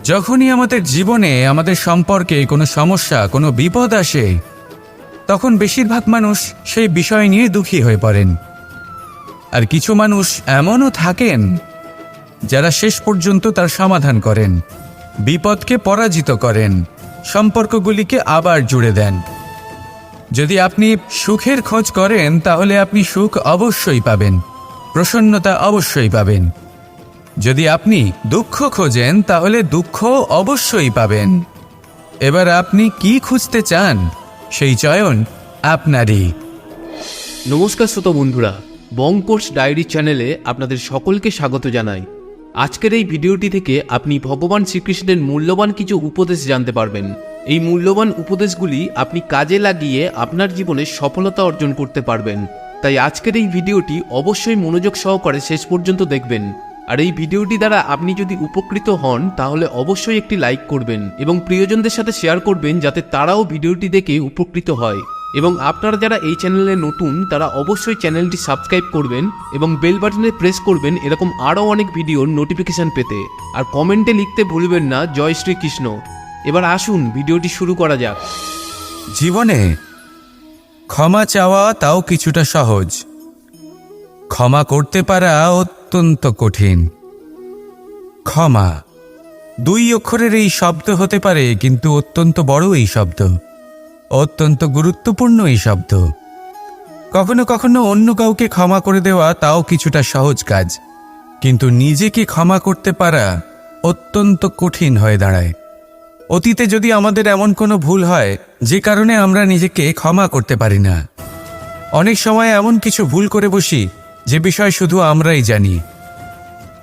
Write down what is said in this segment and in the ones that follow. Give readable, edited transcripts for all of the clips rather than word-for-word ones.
যখনই আমাদের জীবনে আমাদের সম্পর্কে কোনো সমস্যা, কোনো বিপদ আসে, তখন বেশিরভাগ মানুষ সেই বিষয় নিয়ে দুঃখী হয়ে পড়েন। আর কিছু মানুষ এমনও থাকেন যারা শেষ পর্যন্ত তার সমাধান করেন, বিপদকে পরাজিত করেন, সম্পর্কগুলিকে আবার জুড়ে দেন। যদি আপনি সুখের খোঁজ করেন তাহলে আপনি সুখ অবশ্যই পাবেন, প্রসন্নতা অবশ্যই পাবেন। যদি আপনি দুঃখ খোঁজেন তাহলে দুঃখ অবশ্যই পাবেন। এবার আপনি কি খুঁজতে চান সেই চয়ন আপনারই। নমস্কার শ্রোতা বন্ধুরা, বং কোর্স ডায়েরি চ্যানেলে আপনাদের সকলকে স্বাগত জানাই। আজকের এই ভিডিওটি থেকে আপনি ভগবান শ্রীকৃষ্ণের মূল্যবান কিছু উপদেশ জানতে পারবেন। এই মূল্যবান উপদেশগুলি আপনি কাজে লাগিয়ে আপনার জীবনে সফলতা অর্জন করতে পারবেন। তাই আজকের এই ভিডিওটি অবশ্যই মনোযোগ সহকারে শেষ পর্যন্ত দেখবেন। আর এই ভিডিওটি দ্বারা আপনি যদি উপকৃত হন তাহলে অবশ্যই একটি লাইক করবেন এবং প্রিয়জনদের সাথে শেয়ার করবেন যাতে তারাও ভিডিওটি দেখে উপকৃত হয়। এবং আপনারা যারা এই চ্যানেলে নতুন তারা অবশ্যই চ্যানেলটি সাবস্ক্রাইব করবেন এবং বেল বাটনে প্রেস করবেন এরকম আরও অনেক ভিডিওর নোটিফিকেশান পেতে। আর কমেন্টে লিখতে ভুলবেন না জয় শ্রীকৃষ্ণ। এবার আসুন ভিডিওটি শুরু করা যাক। জীবনে ক্ষমা চাওয়া তাও কিছুটা সহজ, ক্ষমা করতে পারা অত্যন্ত কঠিন। ক্ষমা 2 অক্ষরের এই শব্দ হতে পারে, কিন্তু অত্যন্ত বড় এই শব্দ, অত্যন্ত গুরুত্বপূর্ণ এই শব্দ। কখনো কখনো অন্য কাউকে ক্ষমা করে দেওয়া তাও কিছুটা সহজ কাজ, কিন্তু নিজেকে ক্ষমা করতে পারা অত্যন্ত কঠিন হয়ে দাঁড়ায়। অতীতে যদি আমাদের এমন কোনো ভুল হয় যে কারণে আমরা নিজেকে ক্ষমা করতে পারি না, অনেক সময় এমন কিছু ভুল করে বসি যে বিষয় শুধু আমরাই জানি,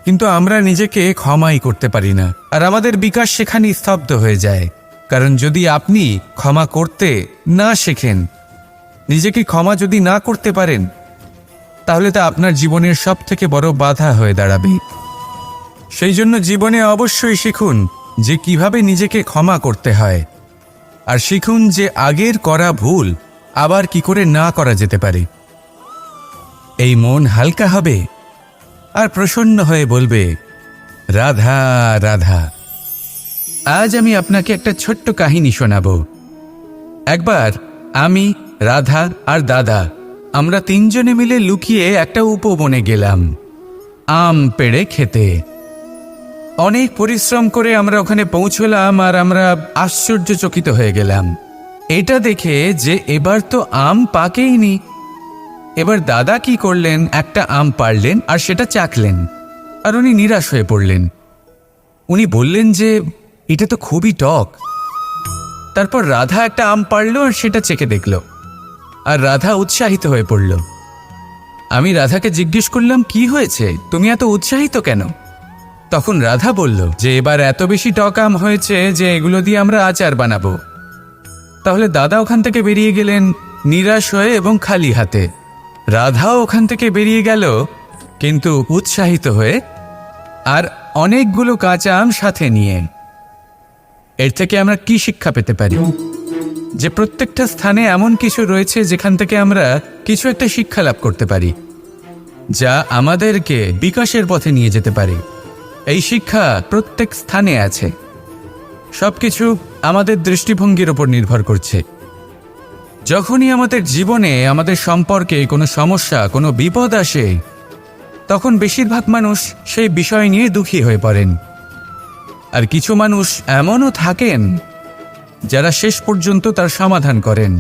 কিন্তু আমরা নিজেকে ক্ষমাই করতে পারি না। আর আমাদের বিকাশ সেখানেই স্তব্ধ হয়ে যায়। কারণ যদি আপনি ক্ষমা করতে না শেখেন, নিজেকে ক্ষমা যদি না করতে পারেন, তাহলে তা আপনার জীবনের সবথেকে বড় বাধা হয়ে দাঁড়াবে। সেই জন্য জীবনে অবশ্যই শিখুন যে কিভাবে নিজেকে ক্ষমা করতে হয়, আর শিখুন যে আগের করা ভুল আবার কি করে না করা যেতে পারে। এই মন হালকা হবে আর প্রসন্ন হয়ে বলবে, রাধা রাধা। আজ আমি আপনাকে একটা ছোট্ট কাহিনী শোনাব। একবার আমি, রাধা আর দাদা, আমরা 3 জনে মিলে লুকিয়ে একটা উপবনে গেলাম আম পেড়ে খেতে। অনেক পরিশ্রম করে আমরা ওখানে পৌঁছলাম আর আমরা আশ্চর্যচকিত হয়ে গেলাম এটা দেখে যে এবার তো আম পাকেইনি। এবার দাদা কি করলেন, একটা আম পাড়লেন আর সেটা চাখলেন, আর উনি নিরাশ হয়ে পড়লেন। উনি বললেন যে এটা তো খুবই টক। তারপর রাধা একটা আম পাড়ল আর সেটা চেখে দেখল, আর রাধা উৎসাহিত হয়ে পড়ল। আমি রাধাকে জিজ্ঞেস করলাম, কি হয়েছে, তুমি এত উৎসাহিত কেন? তখন রাধা বলল যে এবার এত বেশি টক আম হয়েছে যে এগুলো দিয়ে আমরা আচার বানাবো। তাহলে দাদা ওখান থেকে বেরিয়ে গেলেন নিরাশ হয়ে এবং খালি হাতে। রাধাও ওখান থেকে বেরিয়ে গেল কিন্তু উৎসাহিত হয়ে, আর অনেকগুলো কাঁচা আম সাথে নিয়ে। এর থেকে আমরা কি শিক্ষা পেতে পারি? যে প্রত্যেকটা স্থানে এমন কিছু রয়েছে যেখান থেকে আমরা কিছু একটা শিক্ষা লাভ করতে পারি, যা আমাদেরকে বিকাশের পথে নিয়ে যেতে পারে। এই শিক্ষা প্রত্যেক স্থানে আছে। সবকিছু আমাদের দৃষ্টিভঙ্গির উপর নির্ভর করছে। যখনই আমাদের জীবনে আমাদের সম্পর্কে কোনো সমস্যা, কোনো বিপদ আসে, তখন বেশিরভাগ মানুষ সেই বিষয় নিয়ে দুঃখী হয়ে পড়েন। আর কিছু মানুষ এমনও থাকেন যারা শেষ পর্যন্ত তার সমাধান করেন,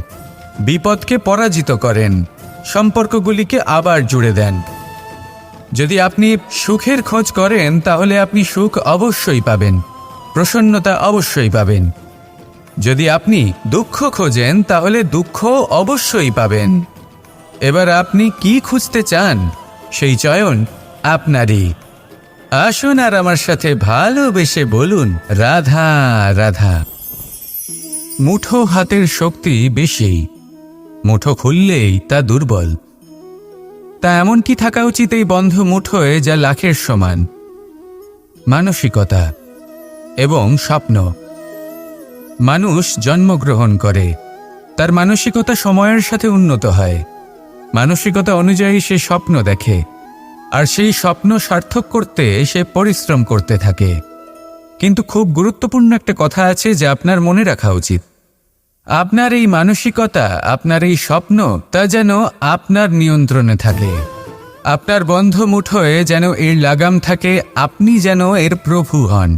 বিপদকে পরাজিত করেন, সম্পর্কগুলিকে আবার জুড়ে দেন। যদি আপনি সুখের খোঁজ করেন তাহলে আপনি সুখ অবশ্যই পাবেন, প্রসন্নতা অবশ্যই পাবেন। যদি আপনি দুঃখ খোঁজেন তাহলে দুঃখ অবশ্যই পাবেন। এবার আপনি কি খুঁজতে চান সেই চয়ন আপনারই। আসুন আর আমার সাথে ভালোবেসে বলুন, রাধা রাধা। মুঠো হাতের শক্তি বেশি, মুঠো খুললেই তা দুর্বল। তা এমন কি থাকা উচিত এই বন্ধ মুঠোয় যা লাখের সমান? মানসিকতা এবং স্বপ্ন। মানুষ জন্মগ্রহণ করে, তার মানসিকতা সময়ের সাথে উন্নত হয়। মানসিকতা অনুযায়ী সে স্বপ্ন দেখে, আর সেই স্বপ্ন সার্থক করতে সে পরিশ্রম করতে থাকে। কিন্তু খুব গুরুত্বপূর্ণ একটা কথা আছে যা আপনার মনে রাখা উচিত। আপনার এই মানসিকতা, আপনার এই স্বপ্ন, তা যেন আপনার নিয়ন্ত্রণে থাকে। আপনার বন্ধ মুঠোয় যেন এর লাগাম থাকে, আপনি যেন এর প্রভু হন।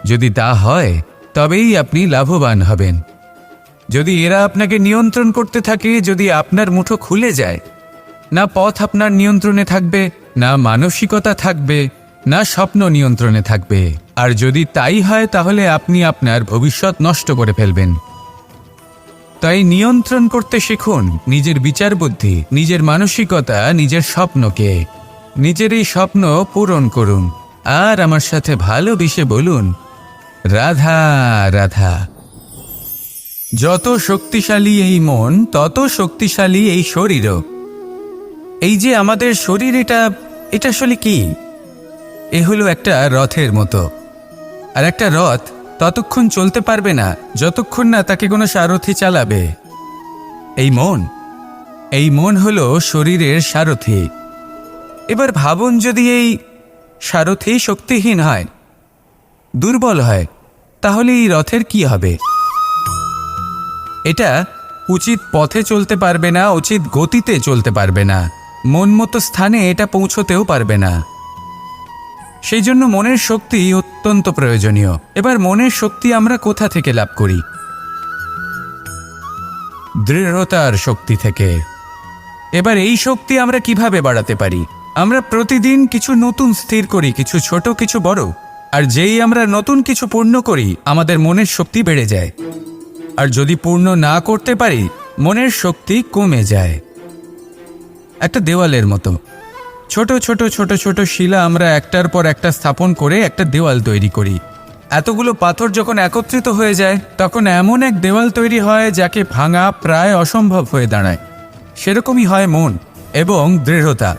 যদি তা হয় তবেই আপনি লাভবান হবেন। যদি এরা আপনাকে নিয়ন্ত্রণ করতে থাকে, যদি আপনার মুঠো খুলে যায়, না পথ আপনার নিয়ন্ত্রণে থাকবে, না মানসিকতা থাকবে, না স্বপ্ন নিয়ন্ত্রণে থাকবে। আর যদি তাই হয় তাহলে আপনি আপনার ভবিষ্যৎ নষ্ট করে ফেলবেন। তাই নিয়ন্ত্রণ করতে শিখুন নিজের বিচার বুদ্ধি, নিজের মানসিকতা, নিজের স্বপ্নকে। নিজের এই স্বপ্ন পূরণ করুন আর আমার সাথে ভালোবেসে বলুন, রাধা রাধা। যত শক্তিশালী এই মন, তত শক্তিশালী এই শরীরও। এই যে আমাদের শরীর, এটা আসলে কি? এ হলো একটা রথের মতো। আর একটা রথ ততক্ষণ চলতে পারবে না যতক্ষণ না তাকে কোনো সারথি চালাবে। এই মন হলো শরীরের সারথি। এবার ভাবুন, যদি এই সারথি শক্তিহীন হয়, দুর্বল হয়, তাহলে এই রথের কি হবে? এটা উচিত পথে চলতে পারবে না, উচিত গতিতে চলতে পারবে না, মন মতো স্থানে এটা পৌঁছতেও পারবে না। সেই জন্য মনের শক্তি অত্যন্ত প্রয়োজনীয়। এবার মনের শক্তি আমরা কোথা থেকে লাভ করি? দৃঢ়তার শক্তি থেকে। এবার এই শক্তি আমরা কিভাবে বাড়াতে পারি? আমরা প্রতিদিন কিছু নতুন স্থির করি, কিছু ছোট, কিছু বড়। আর যেই আমরা নতুন কিছু পূর্ণ করি, আমাদের মনের শক্তি বেড়ে যায়। আর যদি পূর্ণ না করতে পারি, মনের শক্তি কমে যায়। একটা দেওয়ালের মতো ছোট ছোট ছোট ছোট শিলা আমরা একটার পর একটা স্থাপন করে একটা দেওয়াল তৈরি করি। এতগুলো পাথর যখন একত্রিত হয়ে যায়, তখন এমন এক দেওয়াল তৈরি হয় যাকে ভাঙা প্রায় অসম্ভব হয়ে দাঁড়ায়। সেরকমই হয় মন এবং দৃঢ়তা।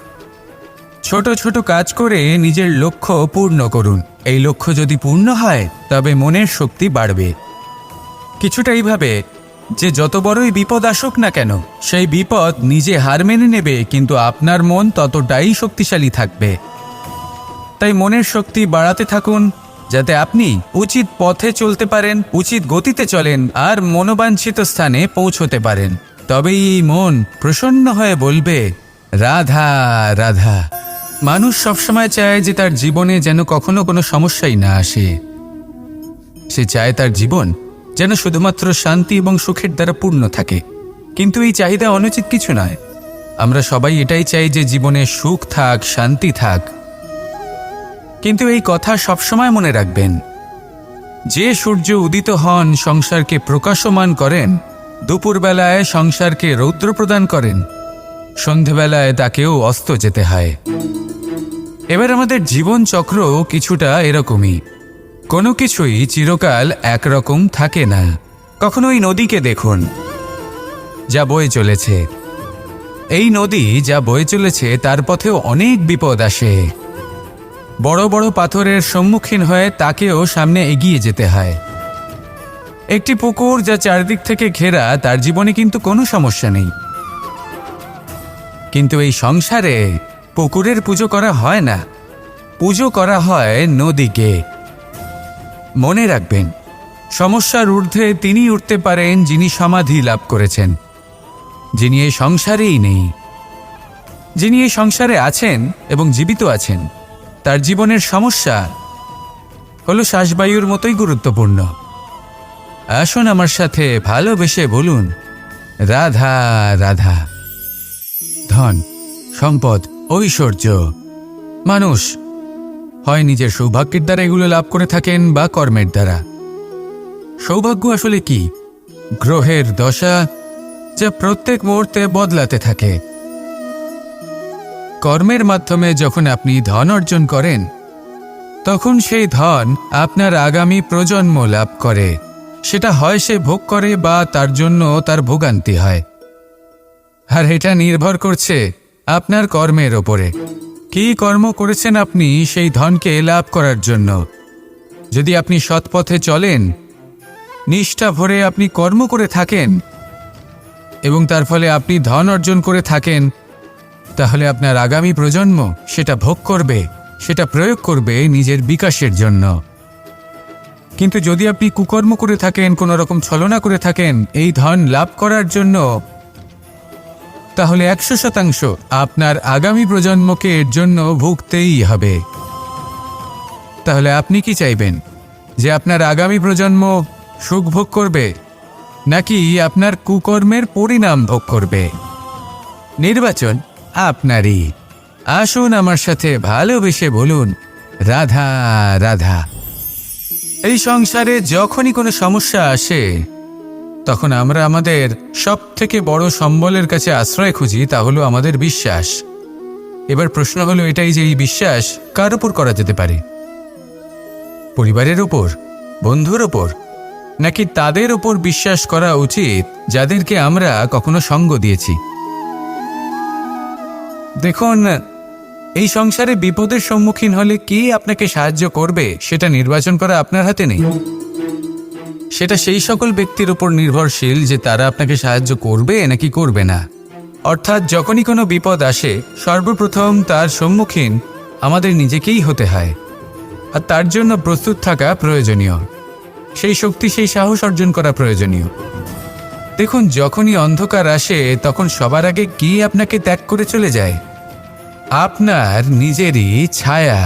ছোট ছোট কাজ করে নিজের লক্ষ্য পূর্ণ করুন। এই লক্ষ্য যদি পূর্ণ হয়, তবে মনের শক্তি বাড়বে। কিছুটা এইভাবে যে যত বড়ই বিপদ আসুক না কেন, সেই বিপদ নিজে হার মেনে নেবে, কিন্তু আপনার মন ততটাই শক্তিশালী থাকবে। তাই মনের শক্তি বাড়াতে থাকুন, যাতে আপনি উচিত পথে চলতে পারেন, উচিত গতিতে চলেন আর মনোবাঞ্ছিত স্থানে পৌঁছতে পারেন। তবেই এই মন প্রসন্ন হয়ে বলবে, রাধা রাধা। মানুষ সবসময় চায় যে তার জীবনে যেন কখনো কোনো সমস্যাই না আসে। সে চায় তার জীবন যেন শুধুমাত্র শান্তি এবং সুখের দ্বারা পূর্ণ থাকে। কিন্তু এই চাহিদা অনুচিত কিছু নয়। আমরা সবাই এটাই চাই যে জীবনে সুখ থাক, শান্তি থাক। কিন্তু এই কথা সবসময় মনে রাখবেন, যে সূর্য উদিত হন সংসারকে প্রকাশমান করেন, দুপুরবেলায় সংসারকে রৌদ্র প্রদান করেন, সন্ধেবেলায় তাকেও অস্ত যেতে হয়। এবার আমাদের জীবন চক্র কিছুটা এরকমই। কোনো কিছুই চিরকাল একরকম থাকে না। কখনো এই নদীকে দেখুন, যা বয়ে চলেছে। এই নদী যা বয়ে চলেছে, তার পথেও অনেক বিপদ আসে। বড় বড় পাথরের সম্মুখীন হয়ে তাকেও সামনে এগিয়ে যেতে হয়। একটি পুকুর যা চারদিক থেকে ঘেরা, তার জীবনে কিন্তু কোনো সমস্যা নেই। কিন্তু এই সংসারে পুকুরের পুজো করা হয় না, পুজো করা হয় নদীকে। মনে রাখবেন, সমস্যার ঊর্ধ্বে তিনি উঠতে পারেন যিনি সমাধি লাভ করেছেন, যিনি এই সংসারেই নেই। যিনি এই সংসারে আছেন এবং জীবিত আছেন, তার জীবনের সমস্যা হলো শ্বাসবায়ুর মতোই গুরুত্বপূর্ণ। আসুন আমার সাথে ভালোবেসে বলুন, রাধা রাধা। ধন, সম্পদ, ঐশ্বর্য, মানুষ হয় নিজের সৌভাগ্যের দ্বারা এগুলো লাভ করে থাকেন বা কর্মের দ্বারা। সৌভাগ্য আসলে কি? গ্রহের দশা যা প্রত্যেক মুহূর্তে বদলাতে থাকে। কর্মের মাধ্যমে যখন আপনি ধন অর্জন করেন, তখন সেই ধন আপনার আগামী প্রজন্ম লাভ করে। সেটা হয় সে ভোগ করে বা তার জন্য তার ভোগান্তি হয়। আর এটা নির্ভর করছে আপনার কর্মের ওপরে। কি কর্ম করেছেন আপনি সেই ধনকে লাভ করার জন্য? যদি আপনি সৎপথে চলেন, নিষ্ঠা ভরে আপনি কর্ম করে থাকেন এবং তার ফলে আপনি ধন অর্জন করে থাকেন, তাহলে আপনার আগামী প্রজন্ম সেটা ভোগ করবে সেটা প্রয়োগ করবে নিজের বিকাশের জন্য। কিন্তু যদি আপনি কুকর্ম করে থাকেন, কোনো রকম ছলনা করে থাকেন এই ধন লাভ করার জন্য, তাহলে 100% আপনার আগামী প্রজন্মকে এর জন্য ভুগতেই হবে। তাহলে আপনি কি চাইবেন, যে আপনার আগামী প্রজন্ম সুখ ভোগ করবে, নাকি আপনার কুকর্মের পরিণাম ভোগ করবে? নির্বাচন আপনারই। আসুন আমার সাথে ভালোবেসে বলুন, রাধা রাধা। এই সংসারে যখনই কোনো সমস্যা আসে, তখন আমরা আমাদের সব থেকে বড় সম্বলের কাছে আশ্রয় খুঁজি, তা হলো আমাদের বিশ্বাস। এবার প্রশ্ন হলো এটাই যে এই বিশ্বাস কার উপর করা যেতে পারে? পরিবারের ওপর, বন্ধুর ওপর, নাকি তাদের ওপর বিশ্বাস করা উচিত যাদেরকে আমরা কখনো সঙ্গ দিয়েছি? দেখুন, এই সংসারে বিপদের সম্মুখীন হলে কে আপনাকে সাহায্য করবে সেটা নির্বাচন করা আপনার হাতে নেই। সেটা সেই সকল ব্যক্তির উপর নির্ভরশীল যে তারা আপনাকে সাহায্য করবে নাকি করবে না। অর্থাৎ যখনই কোনো বিপদ আসে, সর্বপ্রথম তার সম্মুখীন আমাদের নিজেকেই হতে হয়, আর তার জন্য প্রস্তুত থাকা প্রয়োজনীয়। সেই শক্তি, সেই সাহস অর্জন করা প্রয়োজনীয়। দেখুন, যখনই অন্ধকার আসে তখন সবার আগে কে আপনাকে ত্যাগ করে চলে যায়? আপনার নিজেরই ছায়া।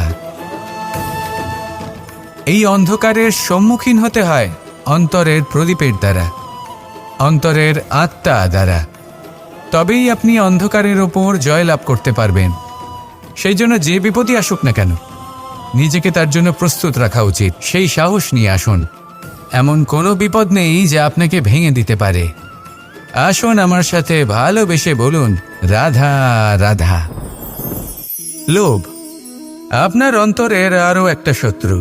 এই অন্ধকারের সম্মুখীন হতে হয় অন্তরের প্রদীপের দ্বারা, অন্তরের আত্মা দ্বারা। তবেই আপনি অন্ধকারের ওপর জয়লাভ করতে পারবেন। সেই জন্য যে বিপদই আসুক না কেন, নিজেকে তার জন্য প্রস্তুত রাখা উচিত। সেই সাহস নিয়ে আসুন। এমন কোনো বিপদ নেই যা আপনাকে ভেঙে দিতে পারে। আসুন আমার সাথে ভালোবেসে বলুন, রাধা রাধা। লোভ আপনার অন্তরের আরও একটা শত্রু।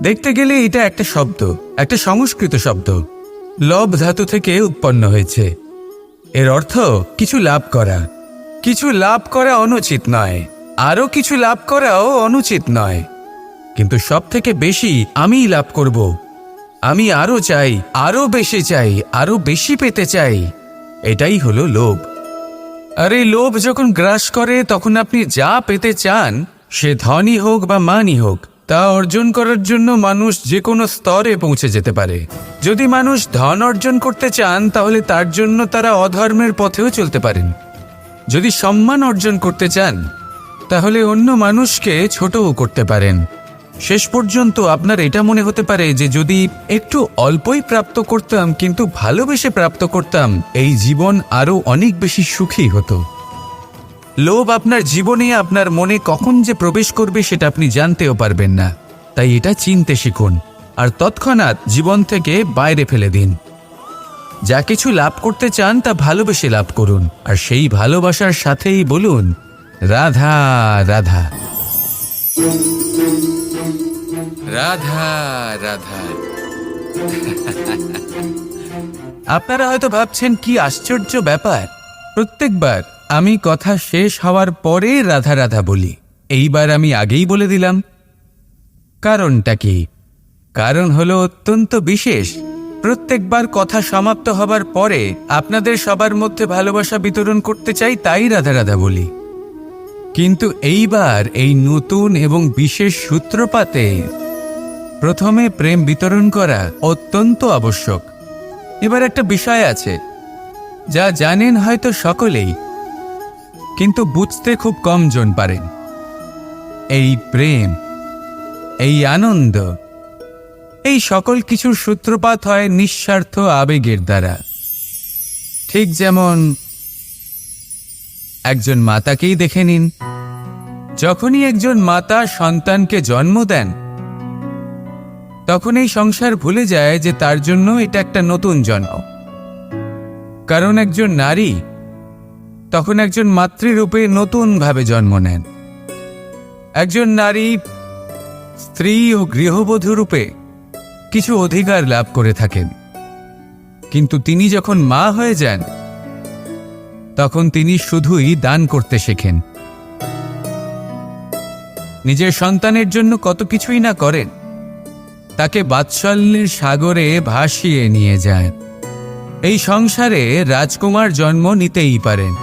দেখতে গেলে এটা একটা শব্দ, একটা সংস্কৃত শব্দ। লব ধাতু থেকে উৎপন্ন হয়েছে। এর অর্থ কিছু লাভ করা। কিছু লাভ করা অনুচিত নয়, আরও কিছু লাভ করাও অনুচিত নয়, কিন্তু সব থেকে বেশি আমিই লাভ করব, আমি আরও চাই, আরও বেশি চাই, আরও বেশি পেতে চাই, এটাই হলো লোভ। আর এই লোভ যখন গ্রাস করে তখন আপনি যা পেতে চান, সে ধনই হোক বা মানই হোক, তা অর্জন করার জন্য মানুষ যে কোনো স্তরে পৌঁছে যেতে পারে। যদি মানুষ ধন অর্জন করতে চান তাহলে তার জন্য তারা অধর্মের পথেও চলতে পারেন। যদি সম্মান অর্জন করতে চান তাহলে অন্য মানুষকে ছোটও করতে পারেন। শেষ পর্যন্ত আপনার এটা মনে হতে পারে যে যদি একটু অল্পই প্রাপ্ত করতাম, কিন্তু ভালোবেসে প্রাপ্ত করতাম, এই জীবন আরও অনেক বেশি সুখী হতো। লোভ আপনার জীবনে, আপনার মনে কখন যে প্রবেশ করবে সেটা আপনি জানতেও পারবেন না। তাই এটা চিনতে শিখুন আর তৎক্ষণাৎ জীবন থেকে বাইরে ফেলে দিন। যা কিছু লাভ করতে চান তা ভালোবেসে লাভ করুন, আর সেই ভালোবাসার সাথেই বলুন, রাধা রাধা রাধা রাধা। আপনারা হয়তো ভাবছেন কি আশ্চর্য ব্যাপার, প্রত্যেকবার আমি কথা শেষ হওয়ার পরে রাধা রাধা বলি। এইবার আমি আগেই বলে দিলাম। কারণটা কি? কারণ হলো অত্যন্ত বিশেষ। প্রত্যেকবার কথা সমাপ্ত হবার পরে আপনাদের সবার মধ্যে ভালোবাসা বিতরণ করতে চাই, তাই রাধা রাধা বলি। কিন্তু এইবার এই নতুন এবং বিশেষ সূত্রপাতে প্রথমে প্রেম বিতরণ করা অত্যন্ত আবশ্যক। এবার একটা বিষয় আছে যা জানেন হয়তো সকলেই, কিন্তু বুঝতে খুব কম জন পারেন। এই প্রেম, এই আনন্দ, এই সকল কিছুর সূত্রপাত হয় নিঃস্বার্থ আবেগের দ্বারা। ঠিক যেমন একজন মাতাকেই দেখে নিন। যখনই একজন মাতা সন্তানকে জন্ম দেন তখন এই সংসার ভুলে যায় যে তার জন্য এটা একটা নতুন জন্ম। কারণ একজন নারী তখন একজন মাতৃরূপে নতুনভাবে জন্ম নেন। একজন নারী স্ত্রী ও গৃহবধূ রূপে কিছু অধিকার লাভ করে থাকেন, কিন্তু তিনি যখন মা হয়ে যান তখন তিনি শুধুই দান করতে শেখেন। নিজের সন্তানের জন্য কত কিছুই না করেন, তাকে বাৎসল্যের সাগরে ভাসিয়ে নিয়ে যায়। এই সংসারে রাজকুমার জন্ম নিতেই পারেন,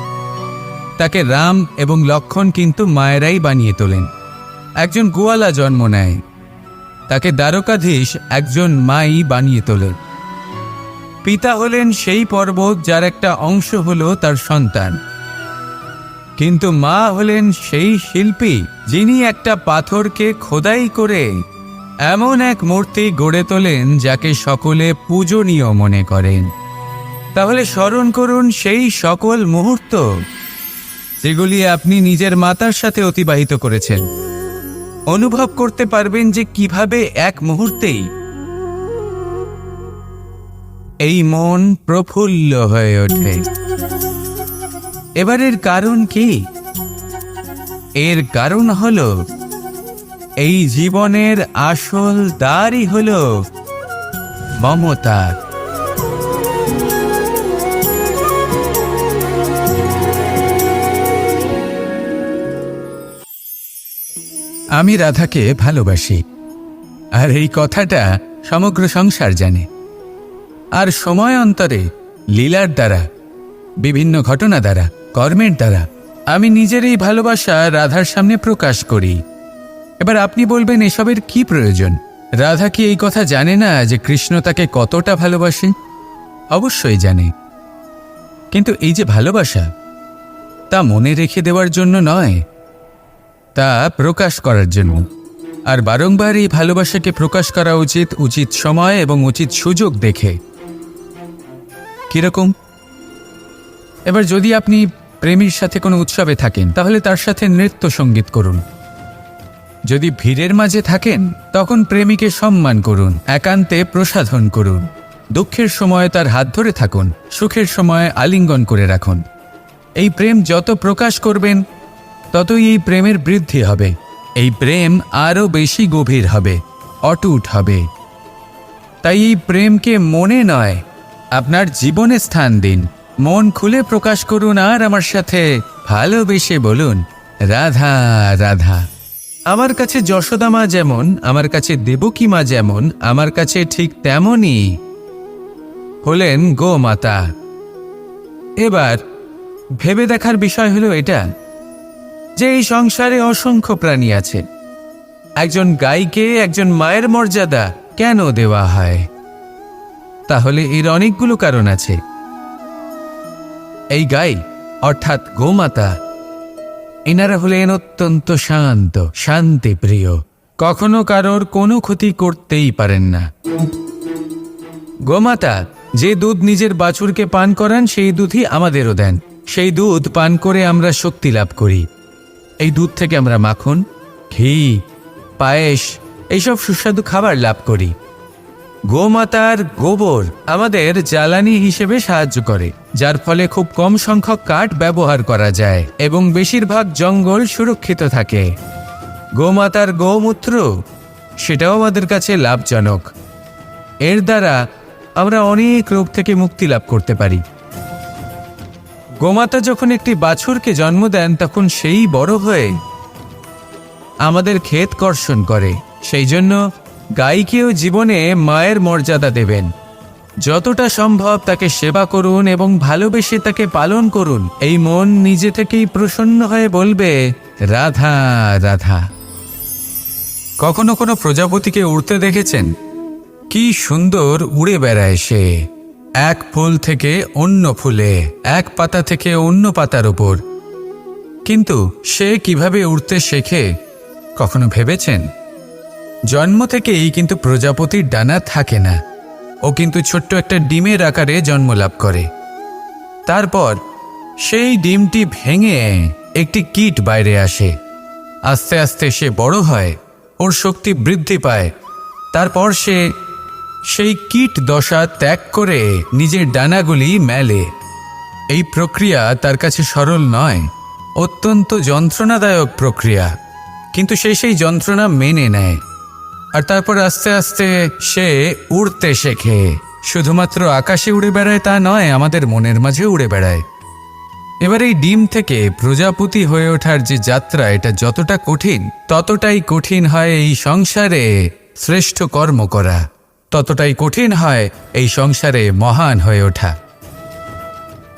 তাকে রাম এবং লক্ষ্মণ কিন্তু মায়েরাই বানিয়ে তোলেন। একজন গোয়ালা জন্ম নেয়, তাকে দ্বারকাধীশ একজন মাই বানিয়ে তোলে। পিতা হলেন সেই পর্বত যার একটা অংশ হলো তার সন্তান, কিন্তু মা হলেন সেই শিল্পী যিনি একটা পাথরকে খোদাই করে এমন এক মূর্তি গড়ে তোলেন যাকে সকলে পূজনীয় মনে করেন। তাহলে স্মরণ করুন সেই সকল মুহূর্ত যেগুলি আপনি নিজের মাতার সাথে অতিবাহিত করেছেন। অনুভব করতে পারবেন যে কিভাবে এক মুহূর্তেই এই মন প্রফুল্ল হয়ে ওঠে। এবারের কারণ কি? এর কারণ হলো এই জীবনের আসল দ্বারই হলো মমতা। আমি রাধাকে ভালোবাসি, আর এই কথাটা সমগ্র সংসার জানে। আর সময় অন্তরে লীলার দ্বারা, বিভিন্ন ঘটনা দ্বারা, কর্মের দ্বারা আমি নিজের এই ভালোবাসা রাধার সামনে প্রকাশ করি। এবার আপনি বলবেন, এসবের কি প্রয়োজন? রাধা কি এই কথা জানে না যে কৃষ্ণ তাকে কতটা ভালোবাসে? অবশ্যই জানে, কিন্তু এই যে ভালোবাসা, তা মনে রেখে দেওয়ার জন্য নয়, তা প্রকাশ করার জন্য। আর বারংবার এই ভালোবাসাকে প্রকাশ করা উচিত, উচিত সময় এবং উচিত সুযোগ দেখে। কিরকম? এবার যদি আপনি প্রেমীর সাথে কোনো উৎসবে থাকেন, তাহলে তার সাথে নৃত্য সঙ্গীত করুন। যদি ভিড়ের মাঝে থাকেন, তখন প্রেমীকে সম্মান করুন, একান্তে প্রসাধন করুন। দুঃখের সময় তার হাত ধরে থাকুন, সুখের সময় আলিঙ্গন করে রাখুন। এই প্রেম যত প্রকাশ করবেন, ততই এই প্রেমের বৃদ্ধি হবে। এই প্রেম আরও বেশি গভীর হবে, অটুট হবে। তাই এই প্রেমকে মনে নয়, আপনার জীবনে স্থান দিন। মন খুলে প্রকাশ করুন, আর আমার সাথে ভালোবেসে বলুন, রাধা রাধা। আমার কাছে যশোদা মা যেমন, আমার কাছে দেবকী মা যেমন, আমার কাছে ঠিক তেমনই হলেন গোমাতা। এবার ভেবে দেখার বিষয় হলো এটা, যে এই সংসারে অসংখ্য প্রাণী আছে। একজন গাইকে একজন মায়ের মর্যাদা কেন দেওয়া হয়? তাহলে এর অনেকগুলো কারণ আছে। এই গাই অর্থাৎ গোমাতা, এনারা হলেন অত্যন্ত শান্ত, শান্তিপ্রিয়, কখনো কারোর কোনো ক্ষতি করতেই পারেন না। গোমাতা যে দুধ নিজের বাছুরকে পান করান, সেই দুধই আমাদেরও দেন। সেই দুধ পান করে আমরা শক্তি লাভ করি। এই দুধ থেকে আমরা মাখন, ঘি, পায়েস, এইসব সুস্বাদু খাবার লাভ করি। গোমাতার গোবর আমাদের জ্বালানি হিসেবে সাহায্য করে, যার ফলে খুব কম সংখ্যক কাঠ ব্যবহার করা যায় এবং বেশিরভাগ জঙ্গল সুরক্ষিত থাকে। গোমাতার গোমূত্র, সেটাও আমাদের কাছে লাভজনক। এর দ্বারা আমরা অনেক রোগ থেকে মুক্তি লাভ করতে পারি। গোমাতা যখন একটি বাছুরকে জন্ম দেন, তখন সেই বড় হয়ে আমাদের ক্ষেত কর্ষণ করে। সেই জন্য গাইকেও জীবনে মায়ের মর্যাদা দেবেন। যতটা সম্ভব তাকে সেবা করুন এবং ভালোবেসে তাকে পালন করুন। এই মন নিজে থেকেই প্রসন্ন হয়ে বলবে, রাধা রাধা। কখনো কোনো প্রজাপতিকে উড়তে দেখেছেন? কি সুন্দর উড়ে বেড়ায় সে, এক ফুল থেকে অন্য ফুলে, এক পাতা থেকে অন্য পাতার উপর। কিন্তু সে কিভাবে উড়তে শেখে কখনো ভেবেছেন? জন্ম থেকেই কিন্তু প্রজাপতির ডানা থাকে না। ও কিন্তু ছোট্ট একটা ডিমের আকারে জন্ম লাভ করে। তারপর সেই ডিমটি ভেঙে একটি কীট বাইরে আসে। আস্তে আস্তে সে বড় হয়, ওর শক্তি বৃদ্ধি পায়। তারপর সে সেই কীট দশা ত্যাগ করে নিজের ডানাগুলি মেলে। এই প্রক্রিয়া তার কাছে সরল নয়, অত্যন্ত যন্ত্রণাদায়ক প্রক্রিয়া, কিন্তু সে সেই যন্ত্রণা মেনে নেয়। আর তারপর আস্তে আস্তে সে উড়তে শেখে। শুধুমাত্র আকাশে উড়ে বেড়ায় তা নয়, আমাদের মনের মাঝে উড়ে বেড়ায়। এবার এই ডিম থেকে প্রজাপতি হয়ে ওঠার যে যাত্রা, এটা যতটা কঠিন, ততটাই কঠিন হয় এই সংসারে শ্রেষ্ঠ কর্ম করা, ততটাই কঠিন হয় এই সংসারে মহান হয়ে ওঠা।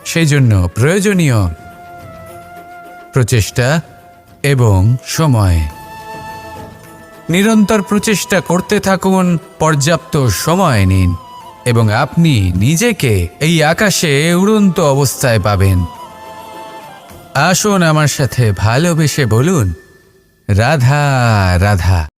সেই জন্য প্রয়োজনীয় প্রচেষ্টা এবং সময়। নিরন্তর প্রচেষ্টা করতে থাকুন, পর্যাপ্ত সময় নিন এবং আপনি নিজেকে এই আকাশে উড়ন্ত অবস্থায় পাবেন। আসুন আমার সাথে ভালোবেসে বলুন, রাধা রাধা।